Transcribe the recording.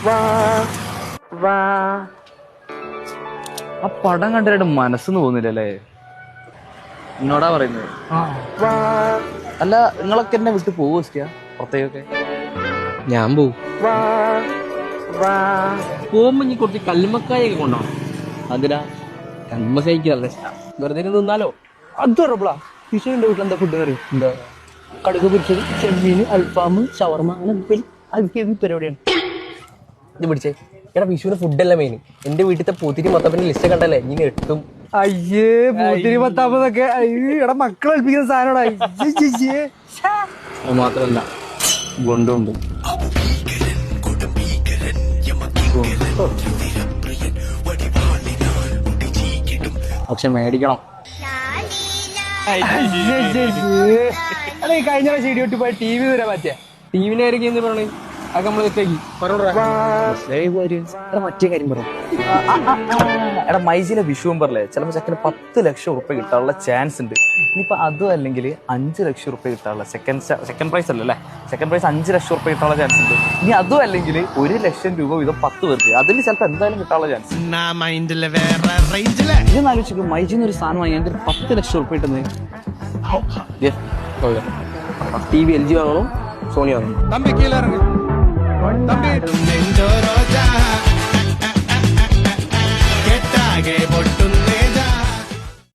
ആ പടം കണ്ടിട്ട് മനസ്സെന്ന് പോകുന്നില്ലല്ലേ? എന്നോടാ പറയുന്നത്. അല്ല, നിങ്ങളൊക്കെ എന്നെ വിട്ട് പോവോ പുറത്തേക്കൊക്കെ? ഞാൻ പോവും. പോകുമ്പോ ഇനി കുറച്ച് കല്ലുമ്മക്കായൊക്കെ കൊണ്ടുപോകണം. അതിനാ കല്ലുമ്മക്കായ്ക്ക് നല്ല ഇഷ്ടം. വെറുതെ നിന്നാലോ? അത് ഉറപ്പളാ. വിഷുവിന്റെ വീട്ടിൽ എന്താ ഫുഡ് കറി? എന്താ കടുക് പൊരിച്ചത്, ചെമ്മീൻ, അൽഫാം, ഷവർമ, അങ്ങനെ പരിപാടിയാണ്. ഇത് പിടിച്ചേ. എടാ വിഷുവിന് ഫുഡല്ല മെയിൻ. എന്റെ വീട്ടിലത്തെ പൂത്തിരി മൊത്തപ്പിന്റെ ലിസ്റ്റ് കണ്ടല്ലേ ഇനി എട്ടും. അയ്യേ, പൂത്തിരി പത്താമതൊക്കെ എടാ മക്കളെ ഏൽപ്പിക്കുന്ന സാധനോടാ. അത് മാത്രല്ല ഗുണ്ടുണ്ട്. പക്ഷെ മേടിക്കണം. അതെ, കഴിഞ്ഞ പ്രാവശ്യം ഇടിയോട്ടി പോയ TV വരാൻ പറ്റിയ ടിവിനെ ആയിരിക്കും എന്ന് പറഞ്ഞു. അതൊക്കെ നമ്മൾ തെറ്റാക്കി. മറ്റേ കാര്യം പറഞ്ഞു. എടാ മൈജിയിലെ വിഷു പറയല്ലേ, ചിലപ്പോൾ ചെക്കന് 10 ലക്ഷം ഉറുപ്പ്യ കിട്ടാനുള്ള ചാൻസ് ഉണ്ട്. ഇനിയിപ്പോൾ അതും അല്ലെങ്കിൽ 5 ലക്ഷം ഉറുപ്പ്യ കിട്ടാനുള്ള സെക്കൻഡ് പ്രൈസ് അല്ലേ, സെക്കൻഡ് പ്രൈസ് 5 ലക്ഷം ഉറുപ്പ്യ കിട്ടാനുള്ള ചാൻസ് ഉണ്ട്. ഇനി അതും അല്ലെങ്കിൽ 1 ലക്ഷം രൂപ വീതം 10 പേർക്ക്, അതിൽ ചിലപ്പോൾ എന്തായാലും കിട്ടാനുള്ള ചാൻസ്. ഇനി ആലോചിക്കും, മൈജിന്ന് ഒരു സാധനം വാങ്ങി ഞങ്ങൾക്ക് 10 ലക്ഷം ഉറുപ്പ്യ കിട്ടുന്നത്. TV LG വാങ്ങണം, സോണി വാങ്ങണം. നെഞ്ചോരോജ കെട്ടാകെ പൊട്ടു